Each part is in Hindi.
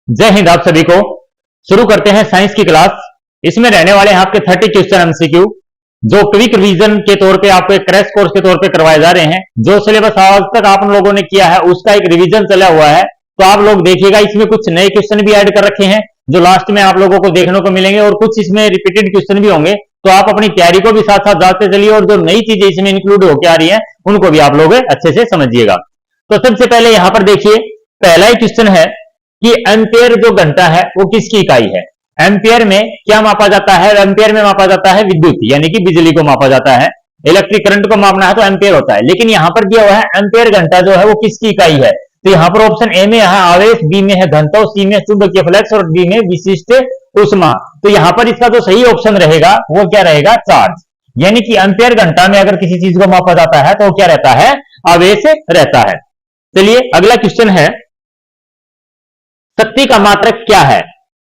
जय हिंद। आप सभी को शुरू करते हैं साइंस की क्लास। इसमें रहने वाले हैं आपके 30 क्वेश्चन एमसीक्यू, जो क्विक रिवीजन के तौर पे आपको एक क्रैश कोर्स के तौर पे करवाए जा रहे हैं। जो सिलेबस आज तक आप लोगों ने किया है उसका एक रिवीजन चला हुआ है, तो आप लोग देखिएगा। इसमें कुछ नए क्वेश्चन भी ऐड कर रखे हैं जो लास्ट में आप लोगों को देखने को मिलेंगे, और कुछ इसमें रिपीटेड क्वेश्चन भी होंगे। तो आप अपनी तैयारी को भी साथ साथ जाते चलिए, और जो नई चीजें इसमें इंक्लूड होकर आ रही है उनको भी आप लोग अच्छे से समझिएगा। तो सबसे पहले यहां पर देखिए, पहला ही क्वेश्चन है कि एम्पियर जो घंटा है वो किसकी इकाई है। एम्पियर में क्या मापा जाता है? एम्पियर में मापा जाता है विद्युत, यानी कि बिजली को मापा जाता है। इलेक्ट्रिक करंट को मापना है तो एम्पियर होता है, लेकिन यहां पर दिया हुआ है एम्पियर घंटा जो है वो किसकी इकाई है। तो यहां पर ऑप्शन ए में है आवेश, बी में है घनत्व, सी में चुंबकीय फ्लक्स और डी में विशिष्ट ऊष्मा। तो यहां पर इसका जो सही ऑप्शन रहेगा वो क्या रहेगा? चार्ज। यानी कि एम्पियर घंटा में अगर किसी चीज को मापा जाता है तो वो क्या रहता है? आवेश रहता है। चलिए अगला क्वेश्चन है, शक्ति का मात्रक क्या है।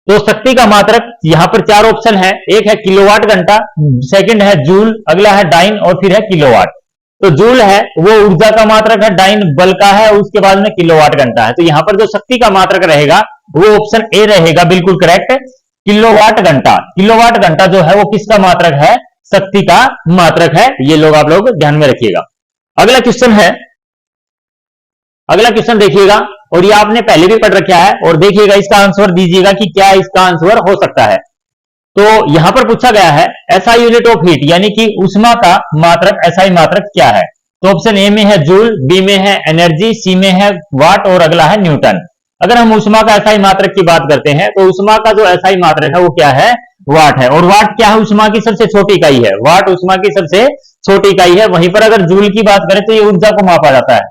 तो शक्ति का मात्रक यहां पर चार ऑप्शन है। एक है किलोवाट घंटा, सेकंड है जूल, अगला है डाइन और फिर है किलोवाट। तो जूल है वो ऊर्जा का मात्रक है, डाइन बल का है, उसके बाद में किलोवाट घंटा है। तो यहां पर जो शक्ति का मात्रक रहेगा वो ऑप्शन ए रहेगा, बिल्कुल करेक्ट। किलोवाट घंटा, किलोवाट घंटा जो है वो किसका मात्रक है? शक्ति का मात्रक है। ये लोग आप लोग ध्यान में रखिएगा। अगला क्वेश्चन है, अगला क्वेश्चन देखिएगा, और ये आपने पहले भी पढ़ रखा है, और देखिएगा इसका आंसर दीजिएगा कि क्या इसका आंसर हो सकता है। तो यहां पर पूछा गया है एसआई यूनिट ऑफ हीट, यानी कि ऊष्मा का मात्रक, एसआई मात्रक क्या है। तो ऑप्शन ए में है जूल, बी में है एनर्जी, सी में है वाट और अगला है न्यूटन। अगर हम ऊष्मा का एसआई मात्रक की बात करते हैं तो ऊष्मा का जो एसआई मात्रक है वो क्या है? वाट है। और वाट क्या है? ऊष्मा की सबसे छोटी इकाई है। वाट ऊष्मा की सबसे छोटी इकाई है। वहीं पर अगर जूल की बात करें तो ये ऊर्जा को मापा जाता है,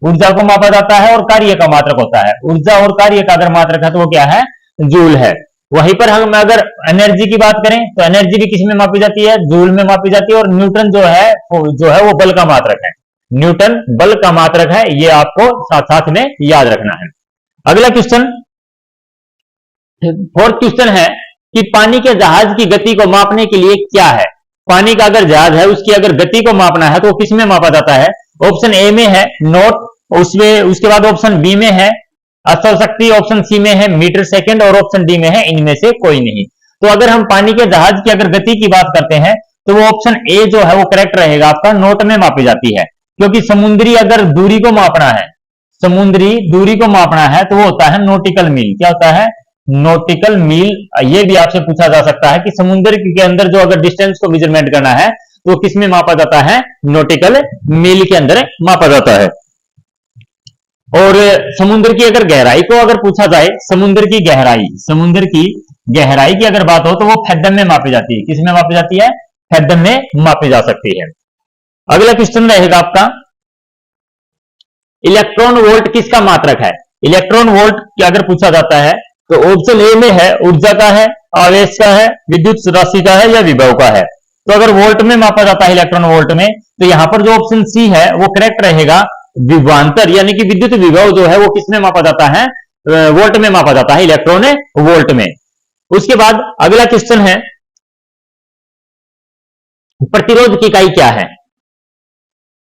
ऊर्जा को मापा जाता है और कार्य का मात्रक होता है। ऊर्जा और कार्य का अगर मात्रक है तो वो क्या है? जूल है। वहीं पर हम अगर एनर्जी की बात करें तो एनर्जी भी किस में मापी जाती है? जूल में मापी जाती है। और न्यूटन जो है वो बल का मात्रक है। न्यूटन बल का मात्रक है, ये आपको साथ साथ में याद रखना है। अगला क्वेश्चन, फोर्थ क्वेश्चन है कि पानी के जहाज की गति को मापने के लिए क्या है। पानी का अगर जहाज है उसकी अगर गति को मापना है तो किस में मापा जाता है? ऑप्शन ए में है नॉट, उसमें उसके बाद ऑप्शन बी में है असल शक्ति, ऑप्शन सी में है मीटर सेकंड और ऑप्शन डी में है इनमें से कोई नहीं। तो अगर हम पानी के जहाज की अगर गति की बात करते हैं तो वो ऑप्शन ए जो है वो करेक्ट रहेगा, आपका नॉट में मापी जाती है। क्योंकि समुद्री अगर दूरी को मापना है, समुद्री दूरी को मापना है तो वो होता है नॉटिकल मील। क्या होता है? नॉटिकल मील। ये भी आपसे पूछा जा सकता है कि समुद्र के अंदर जो अगर डिस्टेंस को मेजरमेंट करना है तो किस में मापा जाता है? नॉटिकल मील के अंदर मापा जाता है। और समुद्र की अगर गहराई को अगर पूछा जाए, समुद्र की गहराई, समुद्र की गहराई की अगर बात हो तो वो फैथम में मापी जाती है। किस में मापी जाती है? फैथम में मापी जा सकती है। अगला क्वेश्चन रहेगा आपका, इलेक्ट्रॉन वोल्ट किसका मात्रक है। इलेक्ट्रॉन वोल्ट क्या अगर पूछा जाता है तो ऑप्शन ए में है ऊर्जा का है, आवेश का है, विद्युत राशि का है या विभव का है। तो अगर वोल्ट में मापा जाता है इलेक्ट्रॉन वोल्ट में, तो यहां पर जो ऑप्शन सी है वो करेक्ट रहेगा। विभवांतर यानी कि विद्युत विभव जो है वो किसमें मापा जाता है? वोल्ट में मापा जाता है, इलेक्ट्रॉन वोल्ट में। उसके बाद अगला क्वेश्चन है, प्रतिरोध की इकाई क्या है।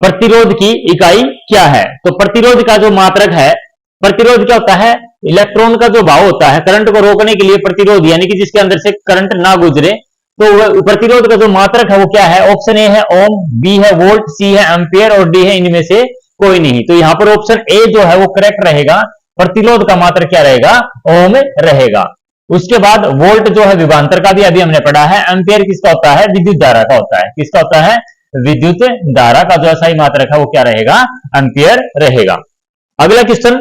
प्रतिरोध की इकाई क्या है? तो प्रतिरोध का जो मात्रक है, प्रतिरोध क्या होता है? इलेक्ट्रॉन का जो भाव होता है, करंट को रोकने के लिए प्रतिरोध, यानी कि जिसके अंदर से करंट ना गुजरे, तो प्रतिरोध का जो मात्रक है वो क्या है? ऑप्शन ए है ओम, बी है वोल्ट, सी है एम्पियर और डी है इनमें से कोई नहीं। तो यहां पर ऑप्शन ए जो है वो करेक्ट रहेगा। प्रतिरोध का मात्रक क्या रहेगा? ओम रहेगा। उसके बाद वोल्ट जो है विभवांतर का भी अभी हमने पढ़ा है। एम्पियर किसका होता है? विद्युत धारा का होता है। किसका होता है? विद्युत धारा का जो सही मात्रक है वो क्या रहेगा? एम्पियर रहेगा। अगला क्वेश्चन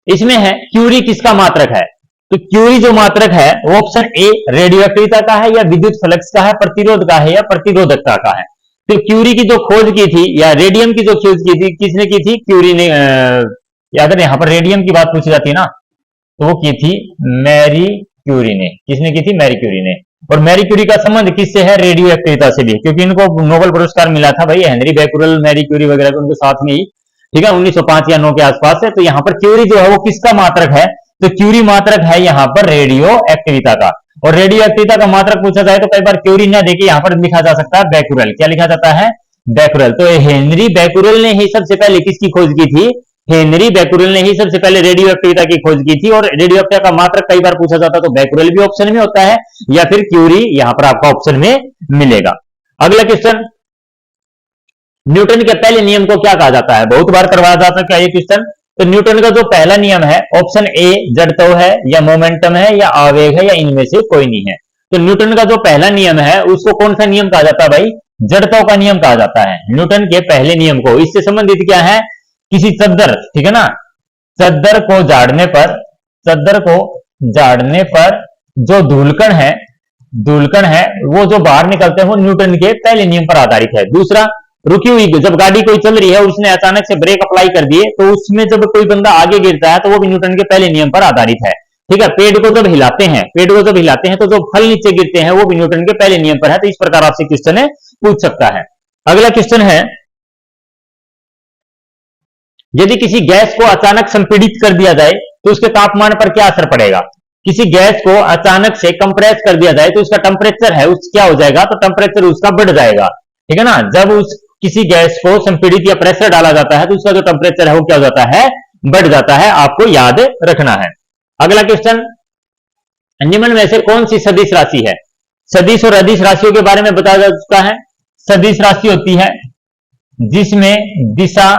इसमें है क्यूरी किसका मात्रक है। तो क्यूरी जो मात्रक है वो ऑप्शन ए रेडियोएक्टिविता का है या विद्युत फ्लक्स का है, प्रतिरोध का है या प्रतिरोधकता का है। तो क्यूरी की जो खोज की थी या रेडियम की जो खोज की थी, किसने की थी? क्यूरी ने। याद है, यहां पर रेडियम की बात पूछी जाती है ना, तो वो की थी मैरी क्यूरी ने। किसने की थी? मैरी क्यूरी ने। और मैरी क्यूरी का संबंध किससे है? रेडियो एक्टिविता से भी, क्योंकि इनको नोबेल पुरस्कार मिला था भाई, हेनरी बैकुरल, मैरी क्यूरी वगैरह को उनके साथ में ही, ठीक है, 1905 या 9 के आसपास है। तो यहाँ पर क्यूरी जो है वो किसका मात्रक है? तो क्यूरी मात्रक है यहाँ पर रेडियो एक्टिविता का। और रेडियो एक्टिविता का मात्रक पूछा जाए तो कई बार क्यूरी ना देखिए, यहाँ पर लिखा जा सकता है बैकुरल। क्या लिखा जाता है? बैकुरल। तो हेनरी बैकुरल ने ही सबसे पहले किसकी खोज की थी? हेनरी बैकुरेल ने ही सबसे पहले रेडियो एक्टिविटी की खोज की थी, और रेडियो एक्टिविटी का मात्रक कई बार पूछा जाता तो बैकुरेल भी ऑप्शन में होता है, या फिर क्यूरी यहां पर आपका ऑप्शन में मिलेगा। अगला क्वेश्चन, न्यूटन के पहले नियम को क्या कहा जाता है? बहुत बार करवाया जाता है क्या ये क्वेश्चन। तो न्यूटन का जो पहला नियम है, ऑप्शन ए जड़त्व है, या मोमेंटम है, या आवेग है, या इनमें से कोई नहीं है। तो न्यूटन का जो पहला नियम है उसको कौन सा नियम कहा जाता है भाई? जड़त्व का नियम कहा जाता है। न्यूटन के पहले नियम को, इससे संबंधित क्या है? किसी चद्दर, ठीक है ना, चद्दर को झाड़ने पर जो धूलकण है वो जो बाहर निकलते हैं वो न्यूटन के पहले नियम पर आधारित है। दूसरा, रुकी हुई जब गाड़ी कोई चल रही है उसने अचानक से ब्रेक अप्लाई कर दिए तो उसमें जब कोई बंदा आगे गिरता है तो वो भी न्यूटन के पहले नियम पर आधारित है। ठीक है, पेड़ को जब हिलाते हैं तो जो फल नीचे गिरते हैं वो भी न्यूटन के पहले नियम पर है। तो इस प्रकार आपसे क्वेश्चन पूछ सकता है। अगला क्वेश्चन है, यदि किसी गैस को अचानक संपीड़ित कर दिया जाए तो उसके तापमान पर क्या असर पड़ेगा? किसी गैस को अचानक से कंप्रेस कर दिया जाए तो उसका टेम्परेचर है उस क्या हो जाएगा? तो टेम्परेचर उसका बढ़ जाएगा। ठीक है ना, जब उस किसी गैस को संपीड़ित या प्रेशर डाला जाता है तो उसका जो टेम्परेचर है वो क्या हो जाता है? बढ़ जाता है। आपको याद रखना है। अगला क्वेश्चन, निम्न में से कौन सी सदिश राशि है? सदिश और अदिश राशियों के बारे में बताया जा चुका है। सदिश राशि होती है जिसमें दिशा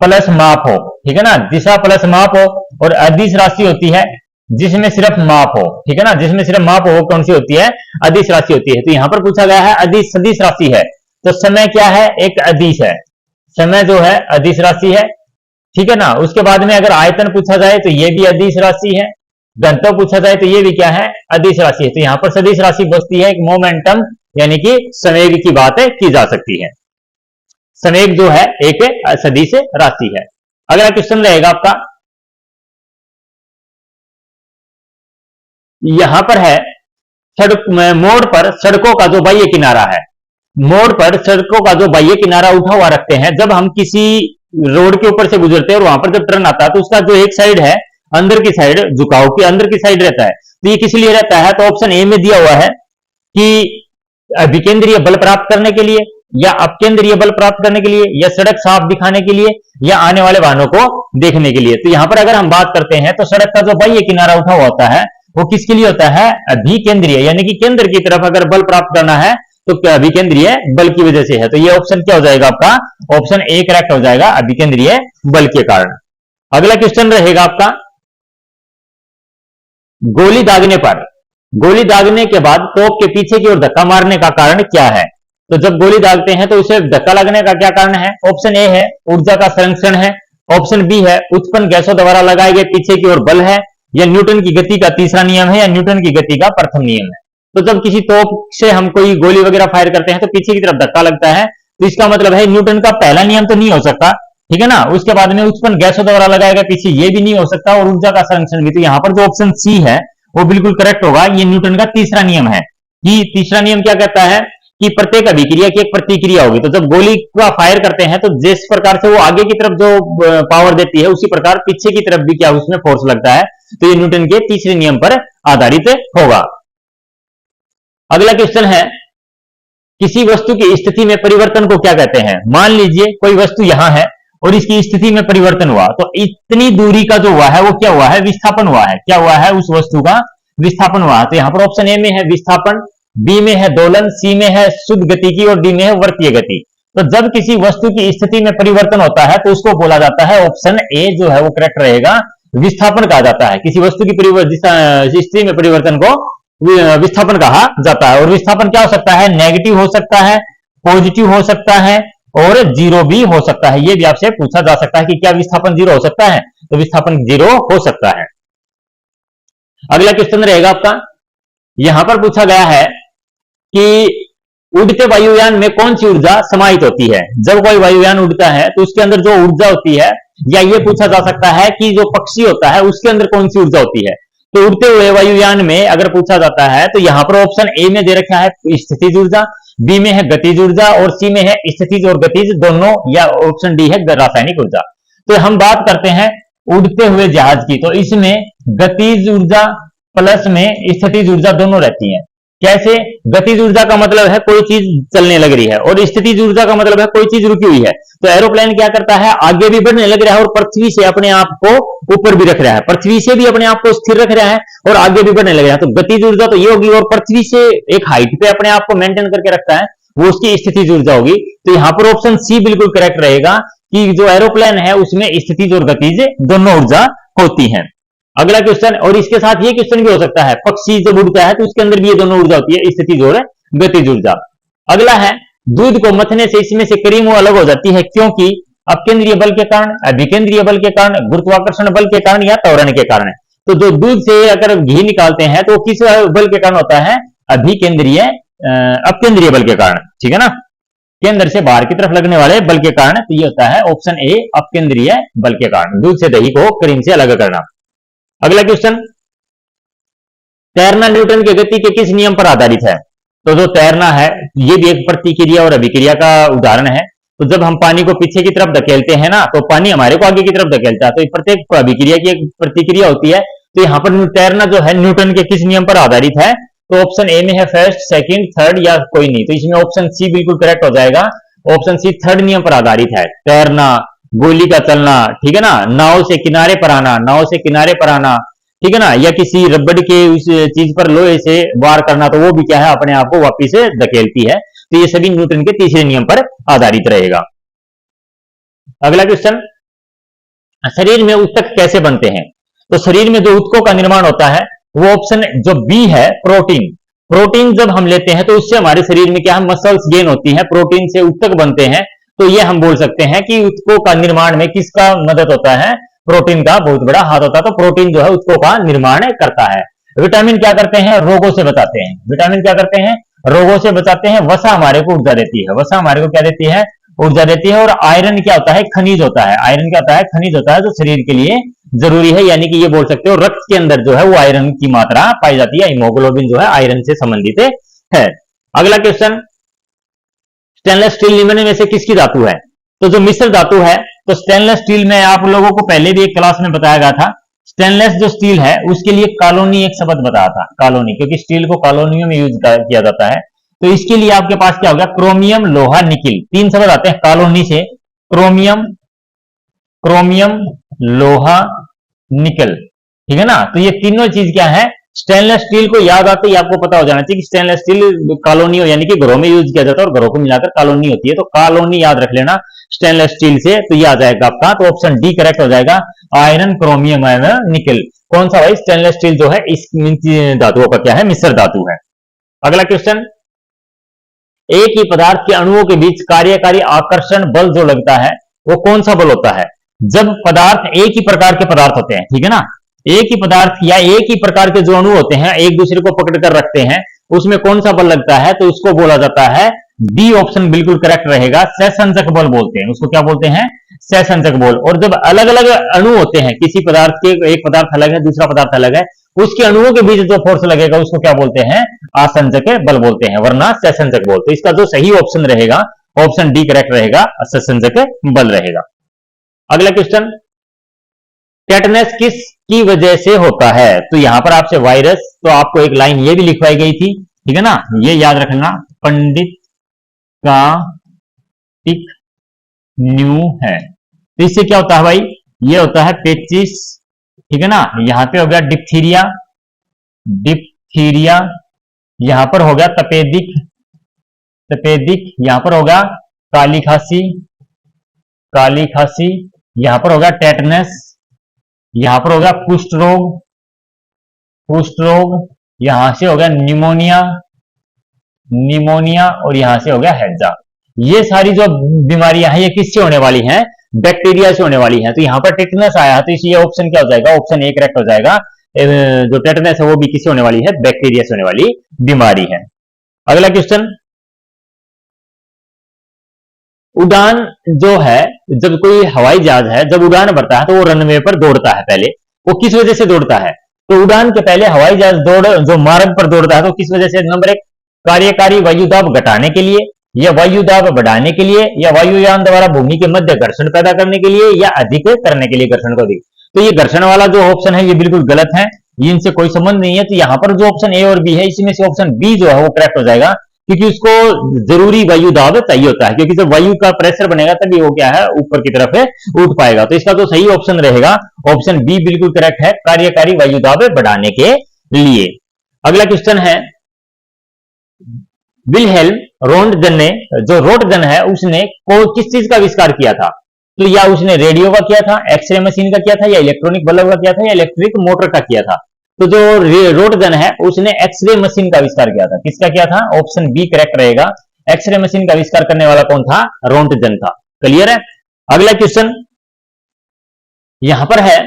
प्लस माप हो, ठीक है ना, दिशा प्लस माप हो। और अदिश राशि होती है जिसमें सिर्फ माप हो, ठीक है ना, जिसमें सिर्फ माप हो, कौन सी होती है? अदिश राशि होती है। तो यहां पर पूछा गया है अदिश सदिश राशि है तो समय क्या है? एक अदिश है, समय जो है अदिश राशि है। ठीक है ना, उसके बाद में अगर आयतन पूछा जाए तो ये भी अदिश राशि है, घनत्व पूछा जाए तो ये भी क्या है? अदिश राशि है। तो यहां पर सदिश राशि बचती है एक मोमेंटम, यानी कि संवेग की बात की जा सकती है। संवेग जो है एक सदिश राशि है। अगला क्वेश्चन रहेगा आपका, यहां पर है मोड़ पर सड़कों का जो बाह्य किनारा है, मोड़ पर सड़कों का जो बाह्य किनारा उठा हुआ रखते हैं। जब हम किसी रोड के ऊपर से गुजरते हैं और वहां पर जब टर्न आता है तो उसका जो एक साइड है अंदर की साइड, झुकाव की अंदर की साइड रहता है। तो ये किस लिए रहता है? तो ऑप्शन ए में दिया हुआ है कि अभिकेंद्रीय बल प्राप्त करने के लिए, या अपकेंद्रीय बल प्राप्त करने के लिए, या सड़क साफ दिखाने के लिए, या आने वाले वाहनों को देखने के लिए। तो यहां पर अगर हम बात करते हैं तो सड़क का जो बाह्य किनारा उठा हुआ होता है वो किसके लिए होता है? अभिकेंद्रीय, यानी कि केंद्र की तरफ अगर बल प्राप्त करना है तो अभिकेंद्रीय बल की वजह से है। तो ये ऑप्शन क्या हो जाएगा आपका? ऑप्शन ए करेक्ट हो जाएगा, अभिकेंद्रीय बल के कारण। अगला क्वेश्चन रहेगा आपका, गोली दागने के बाद तोप के पीछे की ओर धक्का मारने का कारण क्या है? तो जब गोली दागते हैं तो उसे धक्का लगने का क्या कारण है? ऑप्शन ए है ऊर्जा का संरक्षण है, ऑप्शन बी है उत्पन्न गैसों द्वारा लगाए गए पीछे की ओर बल है, या न्यूटन की गति का तीसरा नियम है, या न्यूटन की गति का प्रथम नियम है। तो जब किसी तोप से हम कोई गोली वगैरह फायर करते हैं तो पीछे की तरफ धक्का लगता है, तो इसका मतलब है न्यूटन का पहला नियम तो नहीं हो सकता, ठीक है ना। उसके बाद में उत्पन्न गैसों द्वारा लगाए गए पीछे ये भी नहीं हो सकता, और ऊर्जा का संरक्षण भी। तो यहां पर जो ऑप्शन सी है वो बिल्कुल करेक्ट होगा। ये न्यूटन का तीसरा नियम है। कि तीसरा नियम क्या कहता है कि प्रत्येक अभिक्रिया की एक प्रतिक्रिया होगी। तो जब गोली का फायर करते हैं तो जिस प्रकार से वो आगे की तरफ जो पावर देती है उसी प्रकार पीछे की तरफ भी क्या उसमें फोर्स लगता है। तो ये न्यूटन के तीसरे नियम पर आधारित होगा। अगला क्वेश्चन है, किसी वस्तु की स्थिति में परिवर्तन को क्या कहते हैं? मान लीजिए कोई वस्तु यहां है और इसकी स्थिति में परिवर्तन हुआ, तो इतनी दूरी का जो हुआ है वो क्या हुआ है? विस्थापन हुआ है। क्या हुआ है? उस वस्तु का विस्थापन हुआ। तो यहां पर ऑप्शन ए में है विस्थापन, बी में है दोलन, सी में है शुद्ध गति की, और डी में है वर्तीय गति। तो जब किसी वस्तु की स्थिति में परिवर्तन होता है तो उसको बोला जाता है, ऑप्शन ए जो है वो करेक्ट रहेगा, विस्थापन कहा जाता है। किसी वस्तु की स्थिति में परिवर्तन को विस्थापन कहा जाता है। और विस्थापन क्या हो सकता है? नेगेटिव हो सकता है, पॉजिटिव हो सकता है, और जीरो भी हो सकता है। ये भी आपसे पूछा जा सकता है कि क्या विस्थापन जीरो हो सकता है? तो विस्थापन जीरो हो सकता है। अगला क्वेश्चन रहेगा आपका, यहां पर पूछा गया है कि उड़ते वायुयान में कौन सी ऊर्जा समाहित होती है? जब कोई वायुयान उड़ता है तो उसके अंदर जो ऊर्जा होती है, या ये पूछा जा सकता है कि जो पक्षी होता है उसके अंदर कौन सी ऊर्जा होती है? तो उड़ते हुए वायुयान में अगर पूछा जाता है तो यहां पर ऑप्शन ए में दे रखा है स्थितिज ऊर्जा, बी में है गतिज ऊर्जा, और सी में है स्थितिज और गतिज दोनों, या ऑप्शन डी है रासायनिक ऊर्जा। तो हम बात करते हैं उड़ते हुए जहाज की, तो इसमें गतिज ऊर्जा प्लस में स्थितिज ऊर्जा दोनों रहती है। कैसे? गतिज ऊर्जा का मतलब है कोई चीज चलने लग रही है, और स्थितिज ऊर्जा का मतलब है कोई चीज रुकी हुई है। तो एरोप्लेन क्या करता है, आगे भी बढ़ने लग रहा है और पृथ्वी से अपने आप को ऊपर भी रख रहा है, पृथ्वी से भी अपने आप को स्थिर रख रहा है और आगे भी बढ़ने लग रहा है। तो गतिज ऊर्जा तो ये होगी, और पृथ्वी से एक हाइट पे अपने आप को मेंटेन करके रखता है, वो उसकी स्थितिज ऊर्जा होगी। तो यहां पर ऑप्शन सी बिल्कुल करेक्ट रहेगा कि जो एरोप्लेन है उसमें स्थितिज और गतिज दोनों ऊर्जा होती है। अगला क्वेश्चन, और इसके साथ ये क्वेश्चन भी हो सकता है, पक्षी जब उड़ता है तो उसके अंदर भी ये दोनों ऊर्जा होती है, स्थितिज और गतिज ऊर्जा। अगला है, दूध को मथने से इसमें से क्रीम अलग हो जाती है, क्योंकि अपकेंद्रीय बल के कारण, अभिकेंद्रीय बल के कारण, गुरुत्वाकर्षण बल के कारण या त्वरण के कारण। तो जो दूध से अगर घी निकालते हैं तो किस बल के कारण होता है? अभिकेंद्रीय अपकेंद्रीय बल के कारण, ठीक है ना, केंद्र से बाहर की तरफ लगने वाले बल के कारण। तो ये होता है ऑप्शन ए, अपकेंद्रीय बल के कारण, दूध से दही को क्रीम से अलग करना। अगला क्वेश्चन, तैरना न्यूटन के गति के किस नियम पर आधारित है? तो जो तैरना है ये भी एक प्रतिक्रिया और अभिक्रिया का उदाहरण है। तो जब हम पानी को पीछे की तरफ धकेलते हैं ना, तो पानी हमारे को आगे की तरफ धकेलता है, तो प्रत्येक अभिक्रिया की एक प्रतिक्रिया होती है। तो यहाँ पर तैरना जो है न्यूटन के किस नियम पर आधारित है? तो ऑप्शन ए में है फर्स्ट, सेकंड, थर्ड या कोई नहीं। तो इसमें ऑप्शन सी बिल्कुल करेक्ट हो जाएगा। ऑप्शन सी थर्ड नियम पर आधारित है, तैरना, गोली का चलना, ठीक है ना, नाव से किनारे पर आना, नाव से किनारे पर आना, ठीक है ना, या किसी रबड़ के उस चीज पर लोहे से वार करना, तो वो भी क्या है, अपने आप को वापिस धकेलती है। तो ये सभी न्यूटन के तीसरे नियम पर आधारित रहेगा। अगला क्वेश्चन, शरीर में ऊतक कैसे बनते हैं? तो शरीर में जो ऊतकों का निर्माण होता है वो ऑप्शन जो बी है, प्रोटीन। प्रोटीन जब हम लेते हैं तो उससे हमारे शरीर में क्या है, मसल्स गेन होती है, प्रोटीन से ऊतक बनते हैं। तो ये हम बोल सकते हैं कि ऊतकों का निर्माण में किसका मदद होता है? प्रोटीन का बहुत बड़ा हाथ होता है। तो प्रोटीन जो है ऊतकों का निर्माण करता है। विटामिन क्या करते हैं? रोगों से बचाते हैं। विटामिन क्या करते हैं? रोगों से बचाते हैं। वसा हमारे को ऊर्जा देती है, वसा हमारे को क्या देती है? ऊर्जा देती है। और आयरन क्या होता है? खनिज होता है। आयरन क्या होता है? खनिज होता है, जो शरीर के लिए जरूरी है। यानी कि ये बोल सकते हो रक्त के अंदर जो है वो आयरन की मात्रा पाई जाती है। हीमोग्लोबिन जो है आयरन से संबंधित है। अगला क्वेश्चन, स्टेनलेस स्टील निम्न में से किसकी धातु है? तो जो मिश्र धातु है, तो स्टेनलेस स्टील में आप लोगों को पहले भी एक क्लास में बताया गया था। स्टेनलेस जो स्टील है उसके लिए कॉलोनी एक शब्द बताया था, कॉलोनी, क्योंकि स्टील को कॉलोनियों में यूज किया जाता है। तो इसके लिए आपके पास क्या होगा? क्रोमियम, लोहा, निकिल, तीन शब्द आते हैं कॉलोनी से। क्रोमियम, क्रोमियम, लोहा, निकल, ठीक है ना। तो ये तीनों चीज क्या है? स्टेनलेस स्टील को याद आते ही आपको पता हो जाना चाहिए कि स्टेनलेस स्टील कॉलोनी यानी कि घरों में यूज किया जाता है और घरों को मिलाकर कॉलोनी होती है। तो कॉलोनी याद रख लेना स्टेनलेस स्टील से, तो ये आ जाएगा आपका। तो ऑप्शन डी करेक्ट हो जाएगा, आयरन, क्रोमियम एवं निकल। कौन सा भाई? स्टेनलेस स्टील जो है इस धातुओं का क्या है? मिश्र धातु है। अगला क्वेश्चन, एक ही पदार्थ के अणुओं के बीच कार्यकारी आकर्षण बल जो लगता है वो कौन सा बल होता है? जब पदार्थ एक ही प्रकार के पदार्थ होते हैं, ठीक है ना, एक ही पदार्थ या एक ही प्रकार के जो अणु होते हैं एक दूसरे को पकड़ कर रखते हैं, उसमें कौन सा बल लगता है? तो उसको बोला जाता है, डी ऑप्शन बिल्कुल करेक्ट रहेगा, सहसंचक बल बोलते हैं उसको। क्या बोलते हैं? सहसंचक बल। और जब अलग अलग अणु होते हैं किसी पदार्थ के, एक पदार्थ अलग है दूसरा पदार्थ अलग है, उसके अणुओं के बीच जो फोर्स लगेगा उसको क्या बोलते हैं? आसंजक बल बोलते हैं, वरना सहसंचक बल। तो इसका जो सही ऑप्शन रहेगा ऑप्शन डी करेक्ट रहेगा, सहसंचक बल रहेगा। अगला क्वेश्चन, टेटनस किस की वजह से होता है? तो यहां पर आपसे वायरस, तो आपको एक लाइन ये भी लिखवाई गई थी, ठीक है ना, ये याद रखना, पंडित का टिक न्यू है। तो इससे क्या होता है भाई? ये होता है पेचिस, ठीक है ना। यहां पे हो गया डिप्थीरिया, डिप्थीरिया, यहां पर हो गया तपेदिक, तपेदिक, यहां पर होगा काली खांसी, काली खांसी, यहां पर होगा टेटनस, यहां पर होगा कुष्ठ रोग, कुष्ठ रोग, यहां से हो गया निमोनिया, निमोनिया, और यहां से हो गया हैजा। ये सारी जो बीमारियां हैं ये किससे होने वाली हैं? बैक्टीरिया से होने वाली हैं। तो यहां पर टेटनस आया तो इसलिए ऑप्शन क्या हो जाएगा? ऑप्शन ए करेक्ट हो जाएगा। जो टेटनस है वो भी किससे होने वाली है? बैक्टीरिया से होने वाली बीमारी है। अगला क्वेश्चन, उड़ान जो है, जब कोई हवाई जहाज है जब उड़ान भरता है तो वो रनवे पर दौड़ता है। पहले वो किस वजह से दौड़ता है? तो उड़ान के पहले हवाई जहाज दौड़ जो मार्ग पर दौड़ता है तो किस वजह से? नंबर एक, कार्यकारी वायुदाब घटाने के लिए, या वायुदाब बढ़ाने के लिए, या वायुयान द्वारा भूमि के मध्य घर्षण पैदा करने के लिए, या अधिक करने के लिए घर्षण को अधिक। तो ये घर्षण वाला जो ऑप्शन है ये बिल्कुल गलत है। ये इनसे कोई संबंध नहीं है। तो यहाँ पर जो ऑप्शन ए और बी है, इसमें से ऑप्शन बी जो है वो करेक्ट हो जाएगा, क्योंकि उसको जरूरी वायु दाब चाहिए होता है, क्योंकि जब वायु का प्रेशर बनेगा तभी वो क्या है, ऊपर की तरफ उठ पाएगा। तो इसका जो सही ऑप्शन रहेगा ऑप्शन बी बिल्कुल करेक्ट है, कार्यकारी वायु दाब बढ़ाने के लिए। अगला क्वेश्चन है, विलहेल्म रोंटगन ने, जो रोंटगन है उसने किस चीज का आविष्कार किया था? तो या उसने रेडियो का किया था, एक्सरे मशीन का किया था, या इलेक्ट्रॉनिक बल्ब का किया था, या इलेक्ट्रिक मोटर का किया था? तो जो रोंटगन है उसने एक्सरे मशीन का आविष्कार किया था। किसका किया था? ऑप्शन बी करेक्ट रहेगा, एक्सरे मशीन का आविष्कार करने वाला कौन था? रोंटगन था। क्लियर है? अगला क्वेश्चन यहां पर है,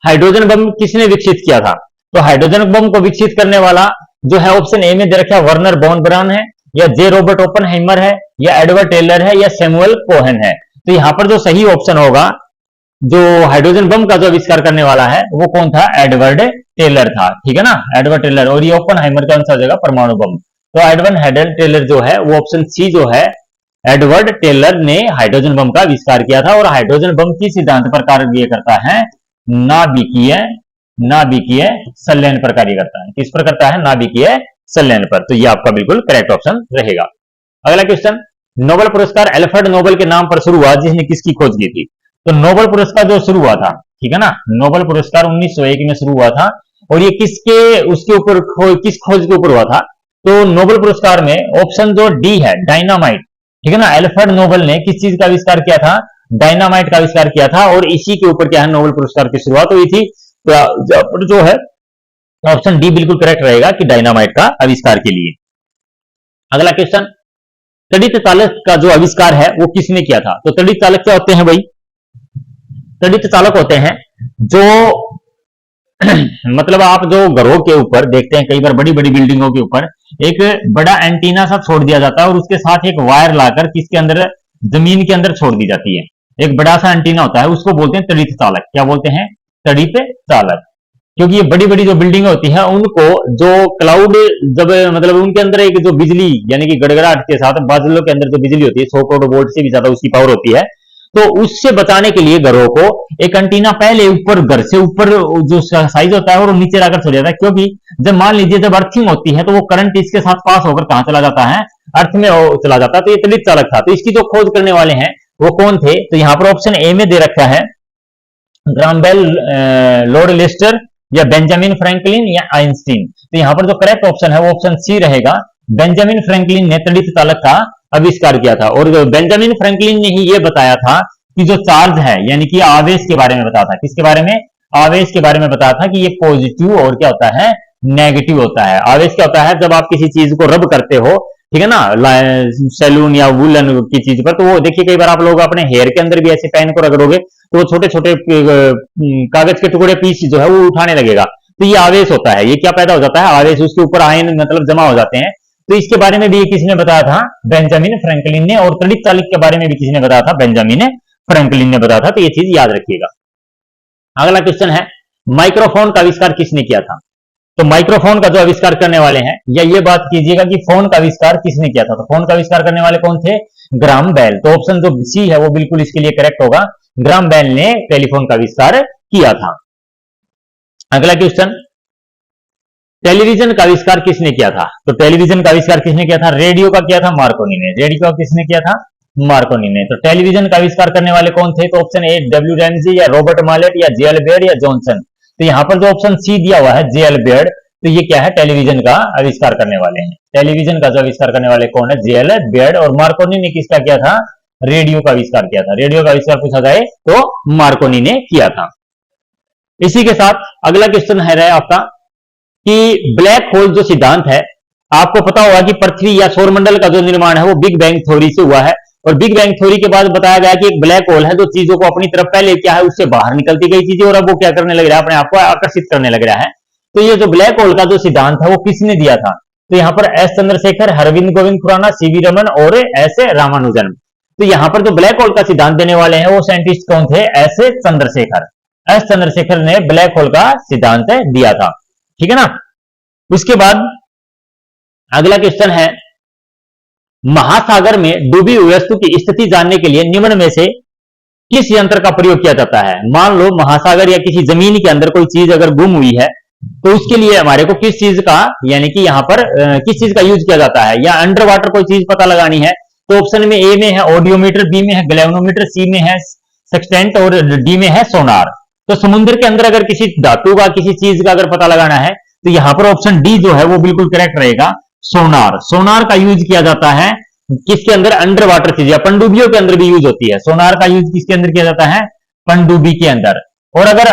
हाइड्रोजन बम किसने विकसित किया था? तो हाइड्रोजन बम को विकसित करने वाला जो है ऑप्शन ए में दे रखा है, वर्नर बॉन ब्राउन है, या जे रॉबर्ट ओपनहाइमर है, या एडवर्ड टेलर है, या सैमुअल कोहेन है। तो यहां पर जो सही ऑप्शन होगा, जो हाइड्रोजन बम का जो आविष्कार करने वाला है वो कौन था? एडवर्ड टेलर था। ठीक है ना, एडवर्ड टेलर। और ये ओपनहाइमर का आंसर हो जाएगा परमाणु बम। तो एडवर्ड टेलर जो है वो ऑप्शन सी जो है, एडवर्ड टेलर ने हाइड्रोजन बम का आविष्कार किया था। और हाइड्रोजन बम किस सिद्धांत पर कार्य करता है? नाभिकीय संलयन पर कार्य करता है। किस पर करता है? नाभिकीय संलयन पर। तो ये आपका बिल्कुल करेक्ट ऑप्शन रहेगा। अगला क्वेश्चन, नोबेल पुरस्कार अल्फ्रेड नोबेल के नाम पर शुरू हुआ, जिसने किसकी खोज की थी? तो नोबेल पुरस्कार जो शुरू हुआ था, ठीक है ना, नोबेल पुरस्कार 1901 में शुरू हुआ था। और ये उसके ऊपर किस खोज के ऊपर हुआ था? तो नोबेल पुरस्कार में ऑप्शन जो डी है, डायनामाइट, ठीक है ना, अल्फ्रेड नोबेल ने किस चीज का आविष्कार किया था? डायनामाइट का आविष्कार किया था। और इसी के ऊपर क्या है, नोबेल पुरस्कार की शुरुआत हुई थी। जो है ऑप्शन डी बिल्कुल करेक्ट रहेगा कि डायनामाइट का आविष्कार के लिए। अगला क्वेश्चन, तड़ित चालक का जो आविष्कार है वो किसने किया था? तो तड़ित चालक क्या होते हैं भाई? तड़ित चालक होते हैं जो मतलब आप जो घरों के ऊपर देखते हैं, कई बार बड़ी बड़ी बिल्डिंगों के ऊपर एक बड़ा एंटीना सा छोड़ दिया जाता है, और उसके साथ एक वायर लाकर किसके अंदर, जमीन के अंदर छोड़ दी जाती है। एक बड़ा सा एंटीना होता है, उसको बोलते हैं तड़ित चालक। क्या बोलते हैं? तड़ित चालक। क्योंकि ये बड़ी बड़ी जो बिल्डिंग होती है उनको जो क्लाउड, जब मतलब उनके अंदर एक जो बिजली यानी कि गड़गड़ाहट के साथ बादलों के अंदर जो बिजली होती है 100 करोड़ वोल्ट से भी ज्यादा उसकी पावर होती है, तो उससे बचाने के लिए घरों को एक एंटीना पहले ऊपर, घर से ऊपर जो साइज होता है और नीचे लाकर छोड़ जाता है। क्योंकि जब मान लीजिए जब अर्थिंग होती है तो वो करंट इसके साथ पास होकर कहां चला जाता है? अर्थ में चला जाता है। तो ये तड़ित चालक था। तो इसकी जो खोज करने वाले हैं वो कौन थे? तो यहां पर ऑप्शन ए में दे रखा है, ग्राहम बेल, लॉर्ड लेस्टर, या बेंजामिन फ्रैंकलिन, या आइंस्टीन। तो यहां पर जो करेक्ट ऑप्शन है वो ऑप्शन सी रहेगा, बेंजामिन फ्रैंकलिन ने तड़ित चालक का आविष्कार किया था। और बेंजामिन फ्रैंकलिन ने ही ये बताया था कि जो चार्ज है यानी कि आवेश के बारे में बताया था। किसके बारे में? आवेश के बारे में बताया था कि ये पॉजिटिव और क्या होता है, नेगेटिव होता है। आवेश क्या होता है? जब आप किसी चीज को रब करते हो, ठीक है ना, सैलून या वुलन की चीज पर, तो वो देखिए कई बार आप लोग अपने हेयर के अंदर भी ऐसे पेन को रगड़ोगे तो वो छोटे छोटे कागज के टुकड़े पीस जो है वो उठाने लगेगा। तो ये आवेश होता है। ये क्या पैदा हो जाता है? आवेश। उसके ऊपर आयन मतलब जमा हो जाते हैं। तो इसके बारे में भी किसने बताया था? बेंजामिन फ्रैंकलिन ने। और तड़ित चालक के बारे में भी किसने बताया था? बेंजामिन फ्रैंकलिन ने बताया था। तो ये चीज याद रखिएगा। अगला क्वेश्चन है, माइक्रोफोन का आविष्कार किसने किया था? तो माइक्रोफोन का जो आविष्कार करने वाले हैं, या ये बात कीजिएगा कि फोन का आविष्कार किसने किया था? तो फोन का आविष्कार करने वाले कौन थे? Graham bell. तो ऑप्शन जो सी है वो बिल्कुल इसके लिए करेक्ट होगा, ग्राहम बेल ने टेलीफोन का आविष्कार किया था। अगला क्वेश्चन, टेलीविजन का आविष्कार किसने किया था? तो टेलीविजन का आविष्कार किसने किया था? रेडियो का किया था मार्कोनी ने। रेडियो का किसने किया था? मार्कोनी ने। तो टेलीविजन का आविष्कार करने वाले कौन थे? तो ऑप्शन ए डब्ल्यू रैमजी, या रॉबर्ट मालेट, या जे एल बेयर्ड, या जॉनसन। तो यहां पर जो ऑप्शन सी दिया हुआ है जे एल बेयर्ड, तो ये क्या है? टेलीविजन का आविष्कार करने वाले हैं। टेलीविजन का जो आविष्कार करने वाले कौन है? J L Baird. और मार्कोनी ने किसका किया था? रेडियो का आविष्कार किया था। रेडियो का आविष्कार पूछा जाए तो मार्कोनी ने किया था। इसी के साथ अगला क्वेश्चन है आपका कि ब्लैक होल जो सिद्धांत है, आपको पता होगा कि पृथ्वी या सौरमंडल का जो निर्माण है वो बिग बैंग थ्योरी से हुआ है। और बिग बैंग थ्योरी के बाद बताया गया कि एक ब्लैक होल है जो चीजों को अपनी तरफ पहले क्या है उससे बाहर निकलती गई चीजें, और अब वो क्या करने लग रहा है? अपने आप को आकर्षित करने लग रहा है। तो ये जो ब्लैक होल का जो सिद्धांत है वो किसने दिया था? तो यहाँ पर एस चंद्रशेखर, अरविंद गोविंद खुराना, सीवी रमन और एस रामानुजन। तो यहाँ पर जो ब्लैक होल का सिद्धांत देने वाले हैं वो साइंटिस्ट कौन थे? एस चंद्रशेखर। एस चंद्रशेखर ने ब्लैक होल का सिद्धांत दिया था। ठीक है ना। उसके बाद अगला क्वेश्चन है, महासागर में डूबी हुई वस्तु की स्थिति जानने के लिए निम्न में से किस यंत्र का प्रयोग किया जाता है? मान लो महासागर या किसी जमीन के अंदर कोई चीज अगर गुम हुई है, तो उसके लिए हमारे को किस चीज का, यानी कि यहाँ पर किस चीज का यूज किया जाता है, या अंडर वाटर कोई चीज पता लगानी है तो ऑप्शन में ए में है ऑडियोमीटर, बी में है गैल्वेनोमीटर, सी में है सेक्सटेंट और डी में है सोनार। तो समुद्र के अंदर अगर किसी धातु का, किसी चीज का अगर पता लगाना है तो यहाँ पर ऑप्शन डी जो है वो बिल्कुल करेक्ट रहेगा, सोनार। सोनार का यूज किया जाता है किसके अंदर, अंडर वाटर चीज या पनडुब्बियों के अंदर भी यूज होती है। सोनार का यूज किसके अंदर किया जाता है, पनडुब्बी के अंदर। और अगर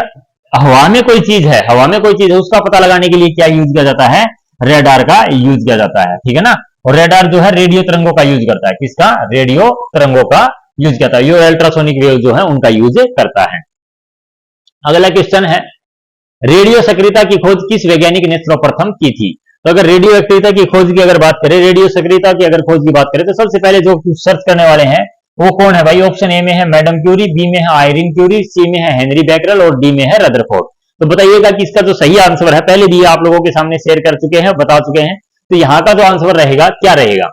हवा में कोई चीज है, हवा में कोई चीज है उसका पता लगाने के लिए क्या यूज किया जाता है, रेडार का यूज किया जाता है, ठीक है ना। और रेडार जो है रेडियो तरंगों का यूज करता है, किसका, रेडियो तरंगों का यूज करता है, ये अल्ट्रासोनिक वेव जो है उनका यूज करता है। अगला क्वेश्चन है, रेडियो सक्रियता की खोज किस वैज्ञानिक ने सर्वप्रथम की थी। तो अगर रेडियो एक्टिविता की खोज की अगर बात करें, रेडियो सक्रियता की अगर खोज की बात करें तो सबसे पहले जो सर्च करने वाले हैं वो कौन है भाई, ऑप्शन ए में है मैडम क्यूरी, बी में है आयरीन क्यूरी, सी में है हेनरी बैकरल और डी में है रदरफोर्ड। तो बताइएगा कि इसका जो सही आंसर है, पहले भी आप लोगों के सामने शेयर कर चुके हैं, बता चुके हैं, तो यहाँ का जो आंसर रहेगा क्या रहेगा।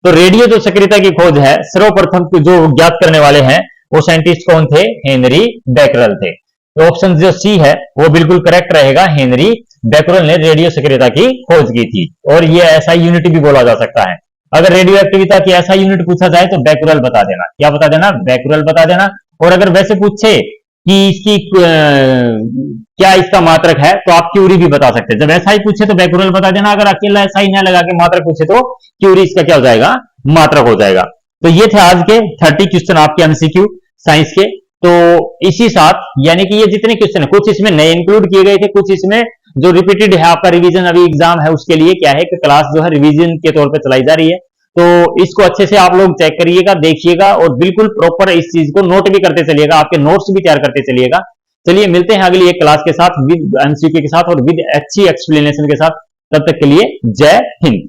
तो रेडियो जो सक्रियता की खोज है सर्वप्रथम जो ज्ञात करने वाले हैं वो साइंटिस्ट कौन थे, हेनरी बैकरल थे। तो ऑप्शन जो सी है वो बिल्कुल करेक्ट रहेगा, हेनरी बैकरल ने रेडियो सक्रियता की खोज की थी। और ये ऐसा यूनिट भी बोला जा सकता है, अगर रेडियो एक्टिविता की ऐसा यूनिट पूछा जाए तो बैकरल बता देना, क्या बता देना, बैकरल बता देना। और अगर वैसे पूछे कि इसकी क्या इसका मात्रक है तो आप क्यूरी भी बता सकते हैं। जब ऐसा ही पूछे तो बैकरल बता देना, अगर अकेला ऐसा ही ना लगा के मात्रक पूछे तो क्यूरी इसका क्या हो जाएगा, मात्रक हो जाएगा। तो ये थे आज के 30 क्वेश्चन आपके एमसीक्यू साइंस के। तो इसी साथ यानी कि ये जितने क्वेश्चन है कुछ इसमें नए इंक्लूड किए गए थे, कुछ इसमें जो रिपीटेड है आपका रिवीजन अभी एग्जाम है उसके लिए क्या है कि क्लास जो है रिवीजन के तौर पे चलाई जा रही है। तो इसको अच्छे से आप लोग चेक करिएगा, देखिएगा और बिल्कुल प्रॉपर इस चीज को नोट भी करते चलिएगा, आपके नोट्स भी तैयार करते चलिएगा। चलिए मिलते हैं अगली एक क्लास के साथ विद एमसीक्यू के साथ और विद अच्छी एक्सप्लेनेशन के साथ। तब तक के लिए जय हिंद।